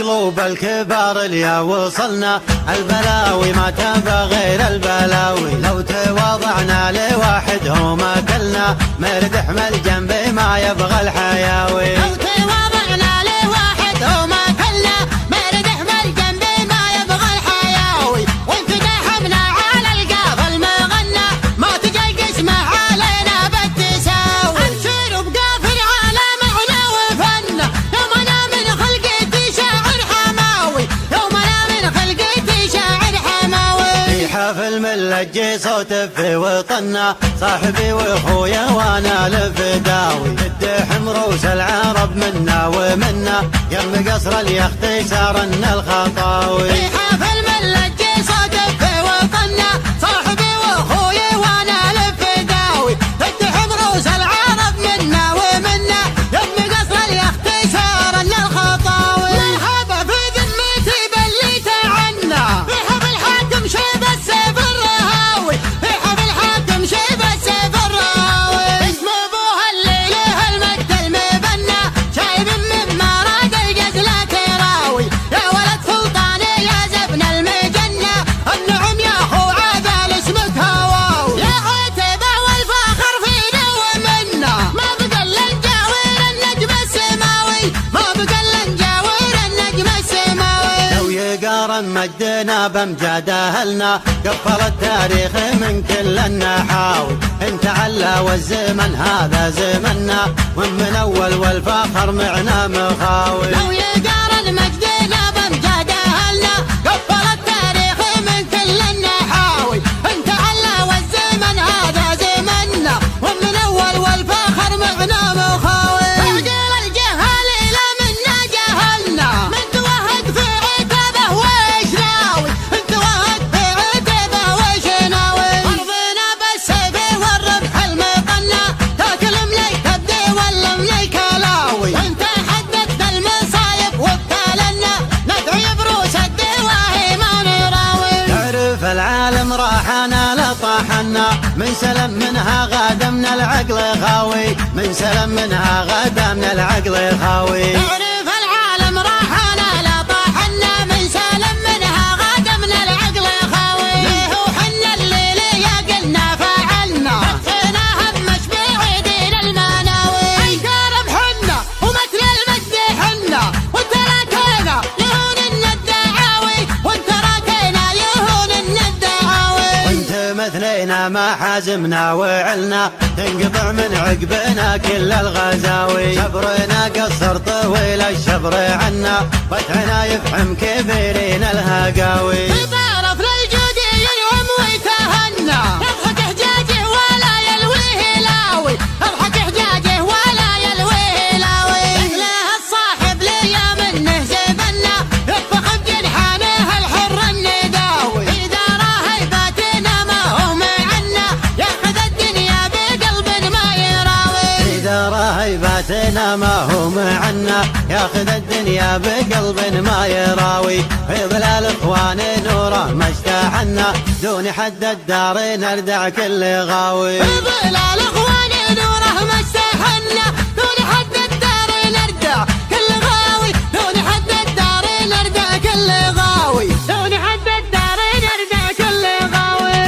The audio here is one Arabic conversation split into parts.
قلوب الكبار اليا وصلنا، البلاوي ما تبى غير البلاوي، لو تواضعنا لواحد هو ما كلنا، مردح من الجنب ما يبغى الحياوي. لو تواضعنا لواحد هو ما كلنا، مردح من الجنب ما يبغى الحياوي، وانفتحنا على القافل ما غنى، ما تجي قسمه علينا بالتساوي. امشي بقافل على معنى وفن، يوم انا من خلقتي شاعر حماوي، يوم انا من خلقتي شاعر حماوي. في حفل ملجي صوت في وطننا، صاحبي واخويا وانا الفداوي، الدحم روس العرب منا ومنا، يم قصر اليخت سارنا الخطاوي. في حفل ملجي صوت في وطننا، صاحبي واخويا وانا الفداوي، الدحم روس العرب منا ومنا، يم قصر اليخت سارنا الخطاوي. مرحبا في ذمتي باللي تعنا، في حفل حاكم شيب السيف الرهاوي، في حفل حاكم شيب السيف الرهاوي. اسم ابوها اللي له المجد المبنى، شايب من مراد الجزلة تراوي، يا ولد سلطاني يا زبن المجنة، النعم يا اخو عذال اسمك هواوي. يا عتبة والفخر فينا ومنا، ما بقى الا نجاور النجم السماوي، ما بقى الا نجاور النجم السماوي. لو يقارن مجدنا بامجاد اهلنا، قفل التاريخ من كل النحاوي، انت علا والزمن هذا زمننا، ومن اول والفخر معنا مخاوي. لو يقارن مجدنا بامجاد اهلنا، قفل التاريخ من كل النحاوي، انت علا والزمن هذا زمننا، ومن اول والفخر معنا مخاوي. تعجل الجهال الى منا جهلنا، من توهق في عتبه ويش ناوي، من توهق في عتبه ويش ناوي. ارضنا بالسيف والرمح المقنى، تاكل مليك تبدي ولا مليك لاوي، وانت حددت المصايب وابتلنا، ندعي بروس الدواهي ما نراوي. تعرف العالم راحنا لطاحنا، من سلم منها غدا من العقل خاوي، من سلم منها غدا من العقل خاوي. تعرف العالم راحنا لا طاحنا، من سلم منها غدا من العقل خاوي. ليه وحنا الليل يا قلنا فعلنا، بثنا همش بعيدين المناوي. انكرم حنا ومثل المجد حنا، وانت راكينا يهون الدعاوي، وانت راكينا يهون الدعاوي. وانت مثلنا ما حازمنا وعلنا، تنقطع من عقبنا كل الغزاوي، شبرنا قصر طويل الشبر عنا، فتحنا يفحم كبيرين الهقاوي. تعرف للجود ينعم ويتهنى، يضحك حجاجه ولا يلويه لاوي، يضحك حجاجه ولا يلويه لاوي. مثله الصاحب ليا منه زبنا، يطبخ بجنحانه الحر النداوي، إذا راهي باتنا ما هو معنا، ياخذ الدنيا بقلب ما يراوي. إذا راهيباتنا ما هو معنا، ياخذ الدنيا بقلب ما يراوي، في ظلال اخوان نوره ما اشتاحنا، دون حد الدار نردع كل غاوي. في ظلال اخوان نوره ما استحنا، دون حد الدار نردع كل غاوي، دون حد الدار نردع كل غاوي، دون حد الدار نردع كل غاوي.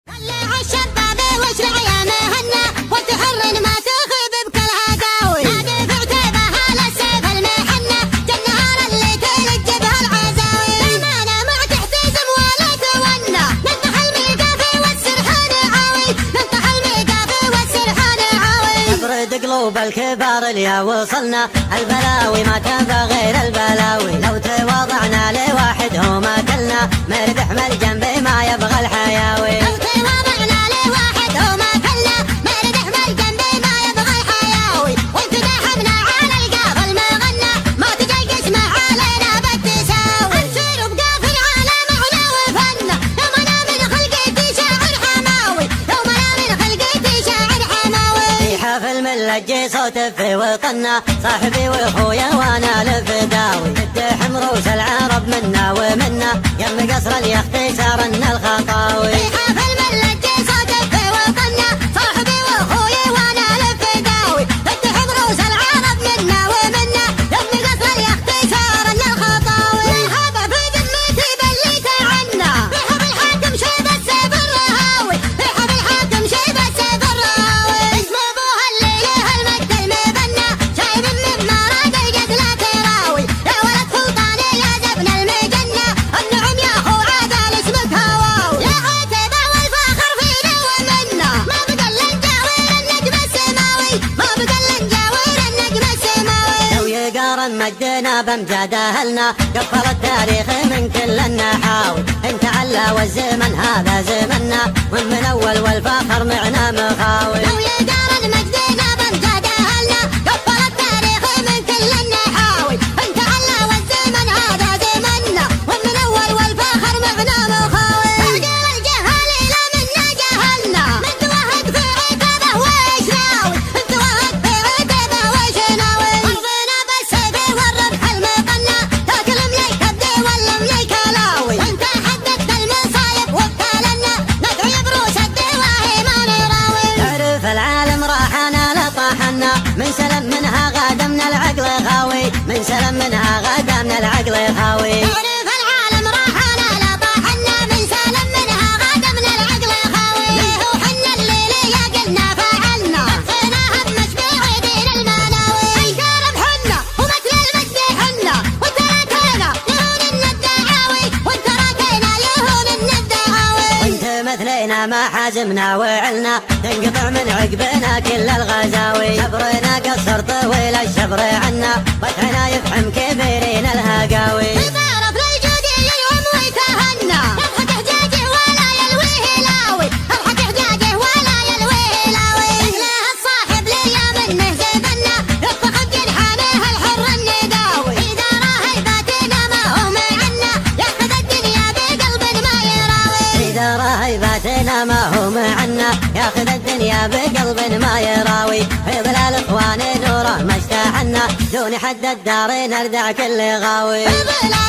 طلع الشباب واشرع يا مهنا، وتحرن ما تخيب بكل هقاوي، نادي في عتيبه على السيف المحنة، جالنهار اللي تلج بها العزاوي. بأمانة ما تحتزم ولا تونى، ننطح الميقافي والسرحان عاوي، ننطح الميقافي والسرحان عاوي. نبرد قلوب الكبار اليا وصلنا، البلاوي ما تبى غير البلاوي، لو تواضعنا لواحد هو ما كلنا، مردح من الجنب ما يبغى الحياوي. لو تواضعنا لواحد هو ما كلنا، مردح من الجنب ما يبغى الحياوي، وانفتحنا على القافل ما غنى، ما تجي قسمه علينا بالتساوي. امشي بقافل على معنى وفن، يوم انا من خلقتي شاعر حماوي، يوم انا من خلقتي شاعر حماوي. في حفل ملجي صوت في وطننا، صاحبي واخويا وانا الفداوي، الدحم روس العرب منا ومنا، يم قصر اليخت سارنا الخطاوي. في حفل ملجي صوت في وطننا، صاحبي واخويا وانا الفداوي، الدحم روس العرب دار مجدنا بامجاد اهلنا، قفل التاريخ من كل النحاوي، انت علا والزمن هذا زمنا، ومن اول والفخر معنا مخاوي. لو يدار مجدنا بامجاد اهلنا، قفل التاريخ من كل النحاوي، انت علا والزمن هذا زمنا، ومن اول والفخر معنا مخاوي. عقل الجهال لا منا جهلنا، من توهق في عتبه وشناوي، من توهق في عتبه وشناوي. ارضنا بالسيف والرمح المقنع، تاكل مليك الدي ولا مليك لاوي، انت حددت المصايب وابتلنا، ندعي بروس الدواهي ما نراوي. تعرف العالم راحنا لطاحنا، من سلم منها غدا من العقل خاوي، من سلم منها غدا من العقل خاوي. تعرف العالم راحنا لا طاحنا، من سلم منها غدا من العقل خاوي. ليه وحنا الليل يا قلنا فعلنا، خفيناها بمشبيع دين المناوي. انكار بحنا ومثل المجد حنا، وتركينا يهون الدعاوي، وتركينا يهون الدعاوي. وانت مثلنا ما حازمنا وعلنا، تنقطع من عقبنا كل الغزاوي. شبرنا قصر طويل الشبر عنا، فتحنا يفحم كبيرين الهقاوي. تعرف للجودي يوم ويتهنى، يضحك حجاجه ولا يلويه لاوي، يضحك حجاجه ولا يلويه لاوي. له الصاحب ليا منه زبنا، يطبخ بجنحانه الحر النداوي. إذا راهي باتنا ما هو معنا، ياخذ الدنيا بقلب ما يراوي. إذا راهيباتنا ما هو معنا، ياخذ الدنيا بقلب ما يراوي. في ظلال اخوان نوره ما اشتاحنا، دون حد الدار نردع كل غاوي. بلا